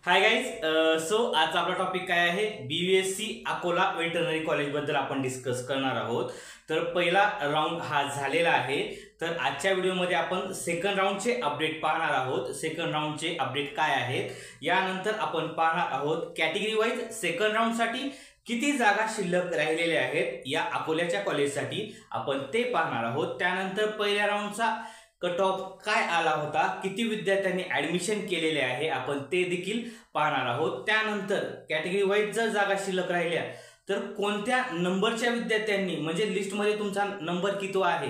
Hi guys. So आजचा आपला topic काय आहे? BVSC अकोला वेटरनरी कॉलेज बद्दल आपण डिस्कस करणार आहोत. तर पहिला राऊंड हा झालेला आहे. तर आजच्या व्हिडिओमध्ये आपण सेकंड राऊंडचे अपडेट पाहणार आहोत. सेकंड राऊंडचे अपडेट काय आहेत यानंतर आपण पाहणार आहोत. कॅटेगरी वाईज सेकंड राऊंडसाठी किती जागा शिल्लक राहिलेल्या आहेत या अकोल्याच्या कॉलेजसाठी आपण ते पाहणार आहोत. त्यानंतर पहिल्या राऊंडचा कट ऑफ काय आला होता, किती विद्यार्थ्यांनी ऍडमिशन केलेले आहे आपण ते देखील पाहणार आहोत. त्यानंतर कॅटेगरी वाईज जर जागा शिल्लक राहिल्या तर कोणत्या नंबरच्या विद्यार्थ्यांनी, म्हणजे लिस्टमध्ये तुमचा नंबर किती आहे,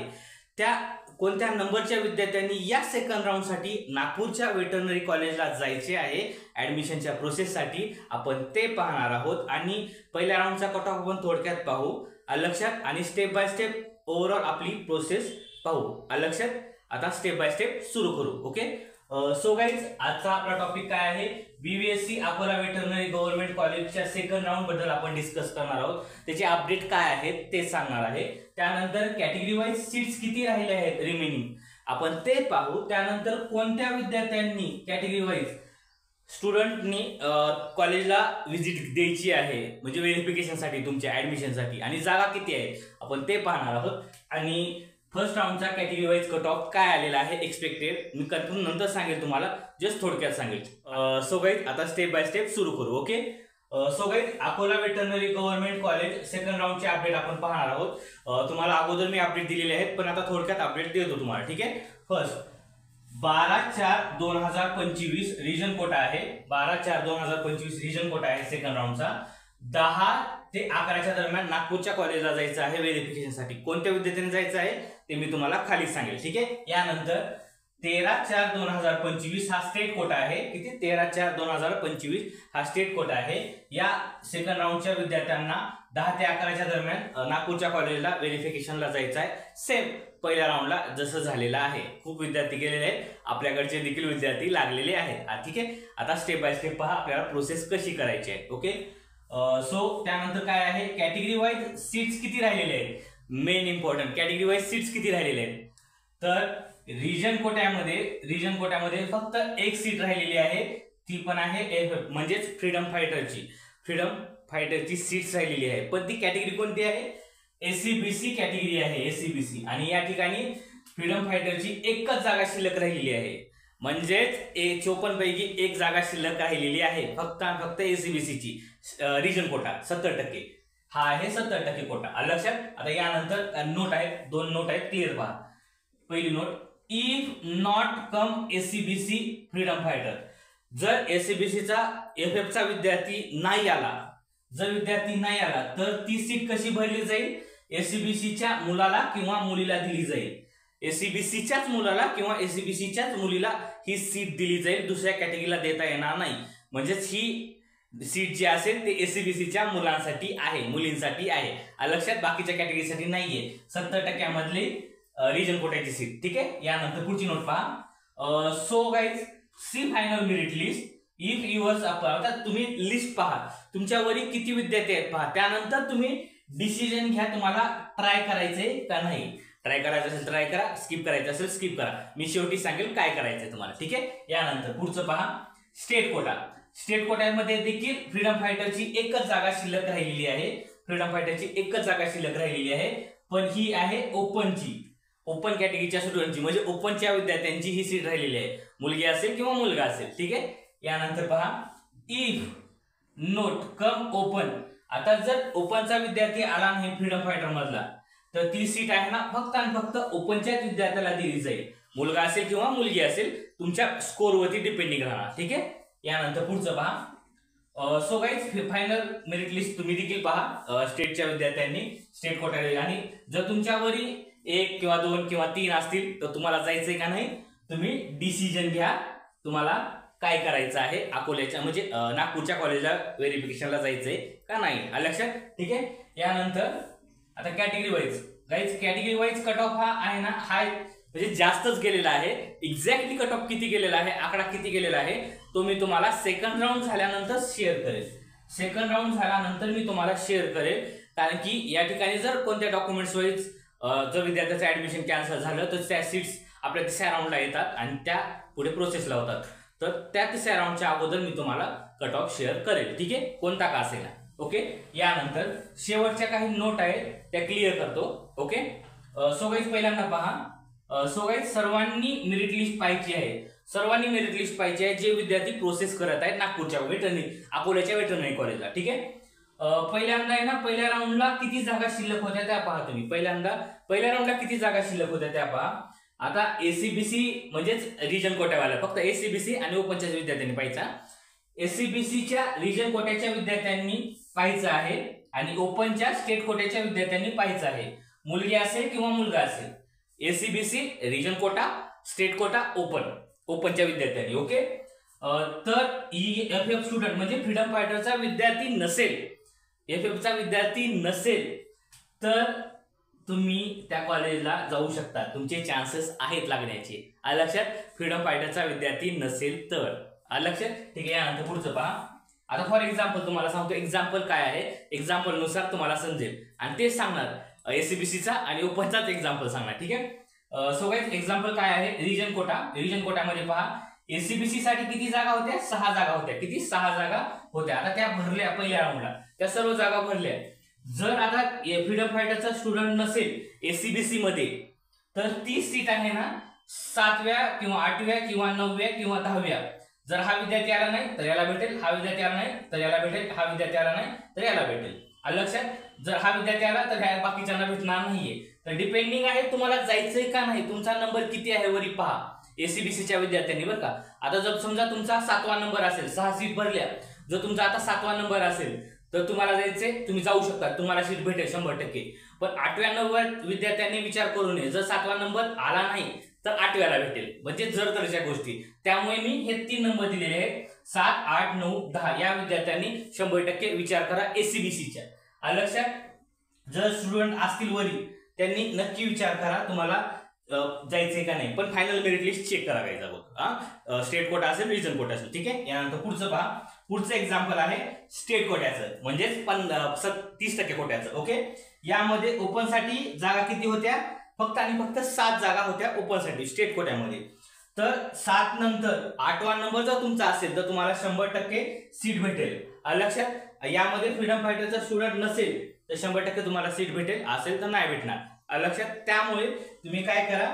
त्या कोणत्या नंबरच्या विद्यार्थ्यांनी या सेकंड राऊंडसाठी नागपूरच्या वेटरनरी कॉलेजला जायचे आहे ऍडमिशनच्या प्रोसेससाठी आपण ते पाहणार आहोत. आणि पहिल्या राऊंडचा कट ऑफ आपण थोडक्यात पाहू लक्षात, आणि स्टेप बाय स्टेप ओव्हरऑल आपली प्रोसेस पाहू लक्षात. आता स्टेप बाय स्टेप सुरू करू. ओके. सो गाईज, आजचा आपला टॉपिक काय आहे? BVSC अकोला वेटरनरी गव्हर्नमेंट कॉलेजच्या सेकंड राऊंड बद्दल आपण डिस्कस करणार आहोत. त्याचे अपडेट काय आहेत ते सांगणार आहे. त्यानंतर कॅटेगरी वाईज सीट्स किती राहिले आहेत रिमेनिंग आपण ते पाहू. त्यानंतर कोणत्या विद्यार्थ्यांनी कॅटेगरी वाईज स्टुडंटनी कॉलेजला व्हिजिट द्यायची आहे, म्हणजे व्हेरिफिकेशनसाठी तुमच्या ऍडमिशनसाठी, आणि जागा किती आहे आपण ते पाहणार आहोत. आणि फर्स्ट राऊंडचा कॅटेगरी वाईज कट ऑफ काय आलेला आहे एक्सपेक्टेड मी कन्फर्म नंतर सांगेल तुम्हाला, जस्ट थोडक्यात सांगेल. सो गाईज, आता स्टेप बाय स्टेप सुरू करू. Okay. So guys, Akola veterinary government college second राऊंडचे अपडेट आपण पाहणार आहोत. तुम्हाला अगोदर मी अपडेट दिलेले आहेत, पण आता थोडक्यात अपडेट देतो तुम्हाला. ठीक आहे. फर्स्ट 12/4/2025 रिजन कोटा आहे. 12/4/2025 रिजन कोटा आहे सेकंड राऊंडचा. 10 ते 11च्या दरम्यान नागपूरच्या कॉलेजला जायचं आहे व्हेरिफिकेशनसाठी. कोणत्या विद्यार्थ्यांनी जायचं आहे ते मी तुम्हाला खाली सांगेल. ठीक आहे. यानंतर 13/4/2025 हा स्टेट कोटा आहे. किती? 13/4/2025 हा स्टेट कोटा आहे. या सेकंड राऊंडच्या विद्यार्थ्यांना 10 ते 11च्या दरम्यान नागपूरच्या कॉलेजला व्हेरिफिकेशनला जायचं आहे. सेम पहिल्या राऊंडला जसं झालेलं आहे. खूप विद्यार्थी गेलेले आहेत, आपल्याकडचे देखील विद्यार्थी लागलेले आहेत. ठीक आहे. आता स्टेप बाय स्टेप पहा आपल्याला प्रोसेस कशी करायची आहे. ओके. सो त्यानंतर काय आहे? कॅटेगरी वाईज सीट्स किती राहिलेले आहेत, main important. Category wise seats किती राहिलेले आहेत तर रिजन कोट्यामध्ये फक्त एक सीट राहिलेली आहे. ती पण आहे म्हणजेच फ्रीडम फायटरची सीट्स राहिलेली आहे. पण ती कॅटेगरी कोणती आहे? SCBC कॅटेगरी आहे. SCBC. आणि या ठिकाणी फ्रीडम फायटरची एकच जागा शिल्लक राहिलेली आहे. म्हणजेच 54 पैकी एक जागा शिल्लक राहिलेली आहे फक्त SCBC ची. रिजन कोटा 70%, हा आहे 70% कोटा लक्षात. आता यानंतर नोट आहेत, 2 नोट आहेत, क्लिअर पहा. पहिली note, if not come SCBC freedom fighter. जर SCBCचा FFचा विद्यार्थी नाही आला, तर ती सीट कशी भरली जाईल? SCBCच्या मुलाला किंवा मुलीला दिली जाईल. SCBCच्याच मुलाला किंवा SCBCच्याच मुलीला ही सीट दिली जाईल. दुसऱ्या कॅटेगरीला देता येणार नाही. म्हणजेच ही सीट जी असेल ते SCBCच्या मुलांसाठी आहे, मुलींसाठी आहे लक्षात. बाकीच्या कॅटेगरीसाठी नाहीये. 70% मधली रिजन कोट्याची सीट. ठीक आहे. यानंतर पुढची नोट पहा. So guys, see final merit list if yours आता तुम्ही लिस्ट पहा, तुमच्यावरील किती विद्यार्थी आहेत पहा. त्यानंतर तुम्ही डिसिजन घ्या, तुम्हाला ट्राय करायचंय का नाही. ट्राय करायचं असेल ट्राय करा, स्किप करायचं असेल स्किप करा. मी शेवटी सांगेल काय करायचंय तुम्हाला. ठीक आहे. यानंतर पुढचं पहा, स्टेट कोट्यामध्ये देखील फ्रीडम फायटरची एकच जागा शिल्लक राहिलेली आहे. पण ही आहे ओपन कॅटेगरीच्या स्टुडंटची, म्हणजे ओपनच्या विद्यार्थ्यांची ही सीट राहिलेली आहे, मुलगी असेल किंवा मुलगा असेल. ठीक आहे. यानंतर पहा, इफ नोट कम ओपन. आता जर ओपनचा विद्यार्थी आला नाही फ्रीडम फायटर मधला, तर ती सीट आहे ना फक्त आणि फक्त ओपनच्याच विद्यार्थ्याला दिली जाईल. मुलगा असेल किंवा मुलगी असेल, तुमच्या स्कोरवरती डिपेंडिंग राहणार. ठीक आहे. यानंतर पुढचं पहा. So guys, final merit list तुम्ही देखील पहा स्टेटच्या विद्यार्थ्यांनी, स्टेट कोट्याला. आणि जर तुमच्यावरील 1 किंवा 2 किंवा 3 असतील तर तुम्हाला जायचंय का नाही, तुम्ही डिसिजन घ्या. तुम्हाला काय करायचं आहे, अकोल्याच्या म्हणजे नागपूरच्या कॉलेजला व्हेरिफिकेशनला जायचंय का नाही लक्षात. ठीक आहे. यानंतर आता कॅटेगरी वाईज कट ऑफ हा आहे ना, हाय म्हणजे जास्तच गेलेला आहे. एक्झॅक्टली कट ऑफ किती गेलेला आहे, आकडा किती गेलेला आहे तो मी तुम्हाला सेकंड राऊंड झाल्यानंतर शेअर करेल. कारण की या ठिकाणी जर कोणत्या डॉक्युमेंट्स वाईज जर विद्यार्थ्याचं ऍडमिशन कॅन्सल झालं तर त्या सीट्स आपल्या तिसऱ्या राऊंडला येतात आणि त्या पुढे प्रोसेसला होतात. तर त्या तिसऱ्या राऊंडच्या अगोदर मी तुम्हाला कट ऑफ शेअर करेल, ठीक आहे, कोणता का असेल. ओके, यानंतर शेवटच्या काही नोट आहेत त्या क्लिअर करतो. ओके, सो गाईज पहिल्यांदा पहा, सो गाईज सर्वांनी मेरिट लिस्ट पाहायची आहे. सर्वांनी मेरिट लिस्ट पाहिजे आहे जे विद्यार्थी प्रोसेस करत आहेत नागपूरच्या वेटरनरी अकोल्याच्या वेटरनरी कॉलेजला, ठीक आहे. पहिल्यांदा आहे ना, पहिल्या राऊंडला किती जागा शिल्लक होत्या त्या पहा तुम्ही. पहिल्या राऊंडला किती जागा शिल्लक होत्या त्या पहा. आता एसीबीसी म्हणजेच रिजन कोट्यावाला, फक्त एसीबीसी आणि ओपनच्या विद्यार्थ्यांनी पाहायचा. एसीबीसीच्या रिजन कोट्याच्या विद्यार्थ्यांनी पाहायचं आहे आणि ओपनच्या स्टेट कोट्याच्या विद्यार्थ्यांनी पाहायचं आहे. मुलगी असेल किंवा मुलगा असेल, ACBC, region quota, state quota, ओपनच्या विद्यार्थ्यांनी. ओके, तर एफएफ स्टुडंट म्हणजे फ्रीडम फायटरचा विद्यार्थी नसेल, एफएफचा विद्यार्थी नसेल तर तुम्ही त्या कॉलेजला जाऊ शकता, तुमचे चान्सेस आहेत लागण्याचे. आलं लक्षात? फ्रीडम फायटरचा विद्यार्थी नसेल तर. आलं लक्षात? ठीक आहे, यानंतर पुढचं पहा. आता फॉर एक्झाम्पल तुम्हाला सांगतो, एक्झाम्पल काय आहे, एक्झाम्पल नुसार तुम्हाला समजेल आणि तेच सांगणार, एसीबीसीचा आणि ओपनचाच एक्झाम्पल सांगणार, ठीक आहे. सो गाईज एक्झाम्पल काय आहे, रिजन कोटा. रिजन कोटामध्ये पहा, एसीबीसी साठी किती जागा होत्या, 6 जागा होत्या. किती? 6 जागा होत्या. आता त्या भरल्या पहिल्या राऊंडला, त्या सर्व जागा भरल्या. जर आता फ्रीडम फायटरचा स्टुडंट नसेल एसीबीसी मध्ये तर ती सीट आहे ना 7व्या किंवा 8व्या किंवा 9व्या किंवा 10व्या. जर हा विद्यार्थी आला नाही तर याला भेटेल, हा विद्यार्थी आला नाही तर याला भेटेल, हा विद्यार्थी आला नाही तर याला भेटेल. आलं लक्षात? जर हा विद्यार्थी आला तर ह्या बाकीच्यांना भेटणार नाहीये. तर डिपेंडिंग आहे तुम्हाला जायचंय का नाही, तुमचा नंबर किती आहे वरी पहा एसीबीसीच्या विद्यार्थ्यांनी, बरं का. आता जर समजा तुमचा 7वा नंबर असेल, 6 सीट भरल्या, जर तुमचा आता 7वा नंबर असेल तर तुम्हाला जायचंय, तुम्ही जाऊ शकता, तुम्हाला सीट भेटेल 100%. पण 8व्या 9व्या विद्यार्थ्यांनी विचार करू नये, जर 7वा नंबर आला नाही तर 8व्याला भेटेल, म्हणजे जर गोष्टी. त्यामुळे मी हे 3 नंबर दिलेले आहेत, 7, 8, 9, 10 या विद्यार्थ्यांनी 100% विचार करा एसीबीसीच्या. आलं लक्षात? जर स्टुडंट असतील वरी त्यांनी नक्की विचार करा तुम्हाला जायचंय का नाही. पण फायनल मेरिट लिस्ट चेक करा गाईज अगोदर. स्टेट कोटा असेल, रिजन कोटा असेल, ठीक आहे. यानंतर पुढचं पहा, पुढचं एक्झाम्पल आहे स्टेट कोट्याचं, म्हणजेच 30% कोट्याचं. ओके, यामध्ये ओपन साठी जागा किती होत्या, फक्त आणि फक्त 7 जागा होत्या ओपन साठी स्टेट कोट्यामध्ये. तर 7 नंतर 8वा नंबर जर तुमचा असेल तर तुम्हाला 100% सीट भेटेल. लक्षात? यामध्ये फ्रीडम फायटरचा स्टुडंट नसेल तर 100% तुम्हाला सीट भेटेल, असेल तर नाही भेटणार. लक्षात? त्यामुळे तुम्ही काय करा,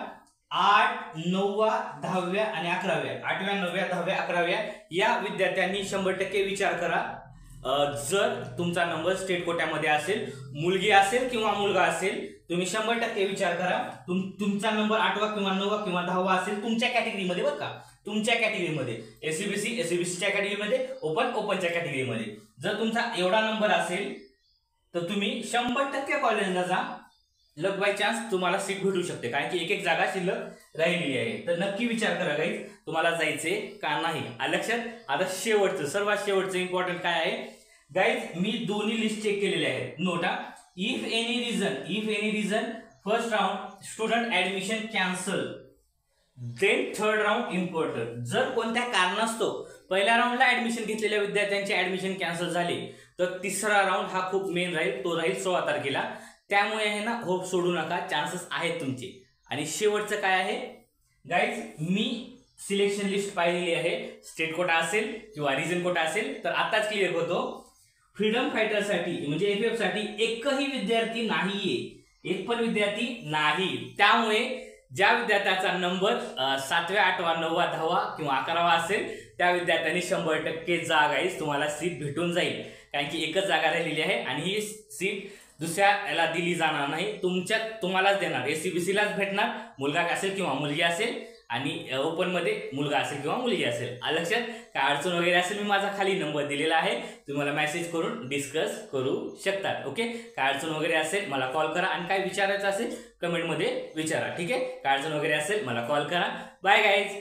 8, 9, 10व्या आणि 11व्या, 8व्या 9व्या 10व्या 11व्या या विद्यार्थ्यांनी 100% विचार करा. जर तुमचा नंबर स्टेट कोट्यामध्ये असेल, मुलगी असेल किंवा मुलगा असेल, तुम्ही 100% विचार करा. तुमचा नंबर 8वा किंवा 9वा किंवा 10वा असेल तुमच्या कॅटेगरीमध्ये, बरं का, तुमच्या कॅटेगरीमध्ये, एसीबीसीच्या कॅटेगरीमध्ये, ओपनच्या कॅटेगरीमध्ये. जर तुमचा एवढा नंबर असेल तर तुम्ही 100% कॉलेजला जा, लक बाय चान्स तुम्हाला सीट भेटू शकते, कारण की एक जागा शिल्लक राहिलेली आहे. तर नक्की विचार करा गाईज तुम्हाला जायचे का नाही. लक्षात? आता शेवटचं, सर्वात शेवटचं इम्पॉर्टंट काय आहे गाईज, मी दोन्ही लिस्ट चेक केलेले आहेत. नोटा, if any reason first round student admission cancel, then third round important. जर कोणत्या कारणास्तव पहिल्या राऊंडला ऍडमिशन घेतलेल्या विद्यार्थ्यांचे ऍडमिशन कॅन्सल झाले तर तिसरा राऊंड हा खूप मेन राहील, तो राहील 16 तारखेला. त्यामुळे आहे ना, होप सोडू नका, चान्सेस आहेत तुमचे. आणि शेवटचं काय आहे गाईज, मी सिलेक्शन लिस्ट पाहिलेली आहे, स्टेट कोटा असेल किंवा रिजन कोटा असेल तर आताच क्लिअर होतो. फ्रीडम फायटर साठी म्हणजे एफएफ साठी एकही विद्यार्थी नाहीये, एक पण विद्यार्थी नाही. त्यामुळे ज्या विद्यार्थ्याचा नंबर 7व्या 8वा 9वा 10वा किंवा 11वा असेल त्या विद्यार्थ्यांनी 100% जा गाईज, तुम्हाला सीट भेटून जाईल. कारण की एकच जागा राहिलेली आहे आणि ही सीट दुसऱ्या याला दिली जाणार नाही, तुम्हालाच देणार, एसीबीसीलाच भेटणार, मुलगा असेल किंवा मुलगी असेल, आणि ओपन मध्ये मुलगा असेल किंवा मुलगी असेल. लक्षात? काय अडचण वगैरे असेल मी माझा खाली नंबर दिलेला आहे, तुम्ही मला मेसेज करून डिस्कस करू शकतात. ओके, काय अडचण वगैरे असेल मला कॉल करा, आणि काय विचारायचं असेल कमेंटमध्ये विचारा, ठीक आहे. काय अडचण वगैरे असेल मला कॉल करा. Bye guys.